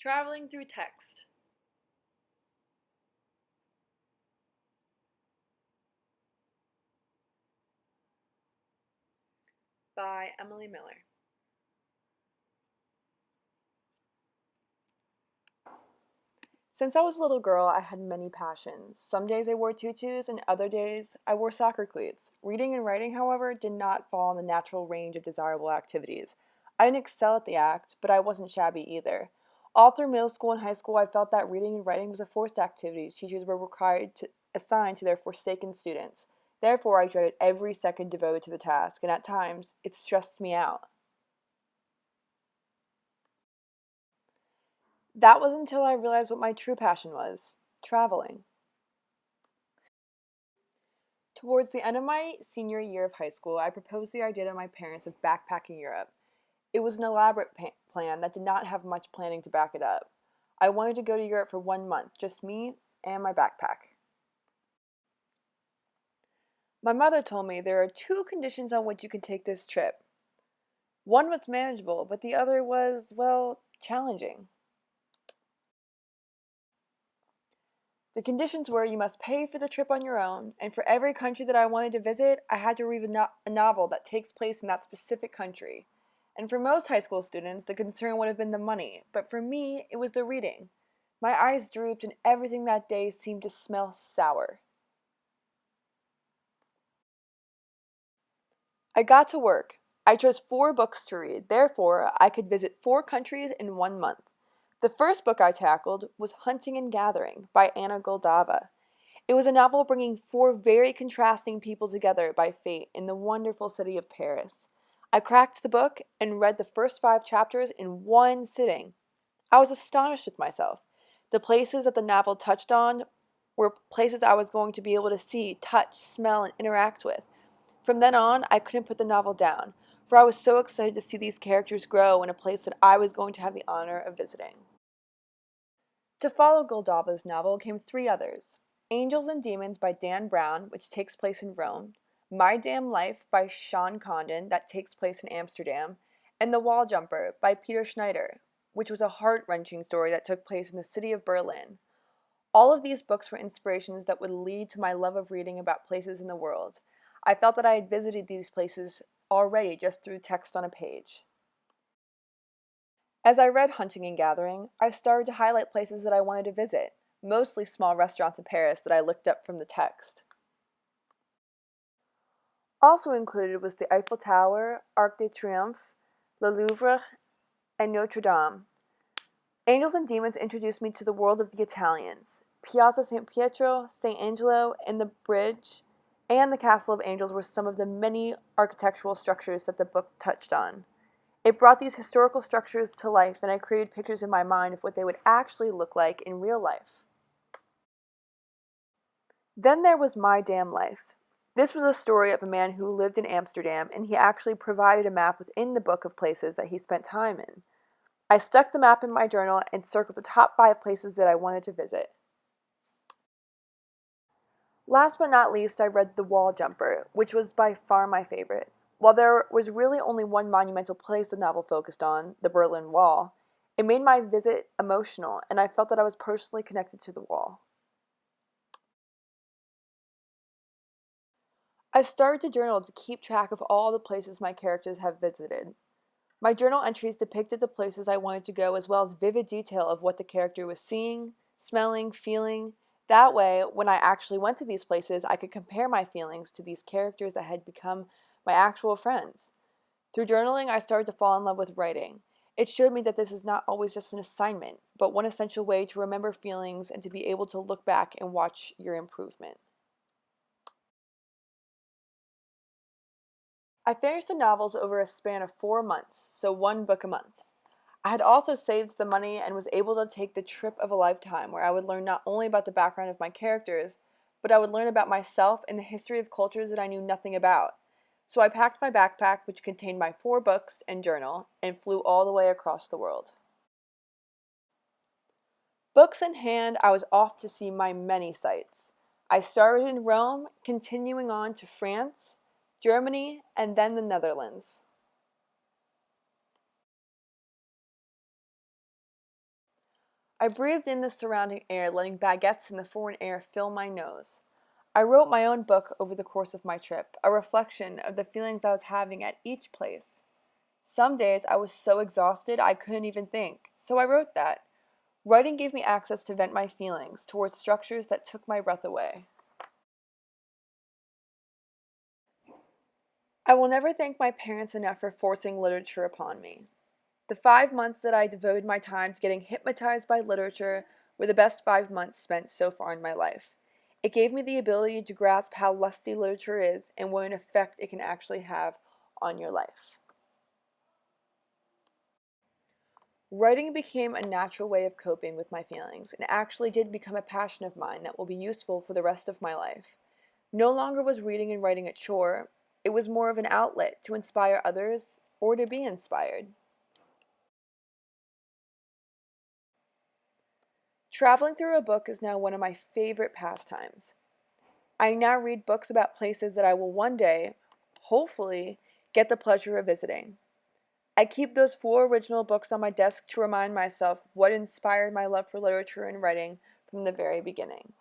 Traveling Through Text by Emily Miller. Since I was a little girl, I had many passions. Some days I wore tutus, and other days I wore soccer cleats. Reading and writing, however, did not fall in the natural range of desirable activities. I didn't excel at the act, but I wasn't shabby either. All through middle school and high school, I felt that reading and writing was a forced activity teachers were required to assign to their forsaken students. Therefore, I dreaded every second devoted to the task, and at times, it stressed me out. That was until I realized what my true passion was: traveling. Towards the end of my senior year of high school, I proposed the idea to my parents of backpacking Europe. It was an elaborate plan that did not have much planning to back it up. I wanted to go to Europe for 1 month, just me and my backpack. My mother told me there are two conditions on which you can take this trip. One was manageable, but the other was, well, challenging. The conditions were you must pay for the trip on your own, and for every country that I wanted to visit, I had to read a novel that takes place in that specific country. And for most high school students, the concern would have been the money, but for me, it was the reading. My eyes drooped, and everything that day seemed to smell sour. I got to work. I chose 4 books to read, therefore, I could visit 4 countries in 1 month. The first book I tackled was Hunting and Gathering by Anna Goldava. It was a novel bringing 4 very contrasting people together by fate in the wonderful city of Paris. I cracked the book and read the first 5 chapters in one sitting. I was astonished with myself. The places that the novel touched on were places I was going to be able to see, touch, smell, and interact with. From then on, I couldn't put the novel down, for I was so excited to see these characters grow in a place that I was going to have the honor of visiting. To follow Goldava's novel came 3 others: Angels and Demons by Dan Brown, which takes place in Rome, My Damn Life by Sean Condon, that takes place in Amsterdam, and The Wall Jumper by Peter Schneider, which was a heart-wrenching story that took place in the city of Berlin. All of these books were inspirations that would lead to my love of reading about places in the world. I felt that I had visited these places already just through text on a page. As I read Hunting and Gathering, I started to highlight places that I wanted to visit, mostly small restaurants in Paris that I looked up from the text. Also included was the Eiffel Tower, Arc de Triomphe, Le Louvre, and Notre Dame. Angels and Demons introduced me to the world of the Italians. Piazza San Pietro, St. Angelo, and the bridge, and the Castle of Angels were some of the many architectural structures that the book touched on. It brought these historical structures to life, and I created pictures in my mind of what they would actually look like in real life. Then there was My Damn Life. This was a story of a man who lived in Amsterdam, and he actually provided a map within the book of places that he spent time in. I stuck the map in my journal and circled the top 5 places that I wanted to visit. Last but not least, I read The Wall Jumper, which was by far my favorite. While there was really only one monumental place the novel focused on, the Berlin Wall, it made my visit emotional, and I felt that I was personally connected to the wall. I started to journal to keep track of all the places my characters have visited. My journal entries depicted the places I wanted to go, as well as vivid detail of what the character was seeing, smelling, feeling. That way, when I actually went to these places, I could compare my feelings to these characters that had become my actual friends. Through journaling, I started to fall in love with writing. It showed me that this is not always just an assignment, but one essential way to remember feelings and to be able to look back and watch your improvement. I finished the novels over a span of 4 months, so 1 book a month. I had also saved the money and was able to take the trip of a lifetime, where I would learn not only about the background of my characters, but I would learn about myself and the history of cultures that I knew nothing about. So I packed my backpack, which contained my 4 books and journal, and flew all the way across the world. Books in hand, I was off to see my many sights. I started in Rome, continuing on to France, Germany, and then the Netherlands. I breathed in the surrounding air, letting baguettes in the foreign air fill my nose. I wrote my own book over the course of my trip, a reflection of the feelings I was having at each place. Some days I was so exhausted I couldn't even think, so I wrote that. Writing gave me access to vent my feelings towards structures that took my breath away. I will never thank my parents enough for forcing literature upon me. The 5 months that I devoted my time to getting hypnotized by literature were the best 5 months spent so far in my life. It gave me the ability to grasp how lusty literature is and what an effect it can actually have on your life. Writing became a natural way of coping with my feelings and actually did become a passion of mine that will be useful for the rest of my life. No longer was reading and writing a chore, it was more of an outlet to inspire others or to be inspired. Traveling through a book is now one of my favorite pastimes. I now read books about places that I will one day, hopefully, get the pleasure of visiting. I keep those 4 original books on my desk to remind myself what inspired my love for literature and writing from the very beginning.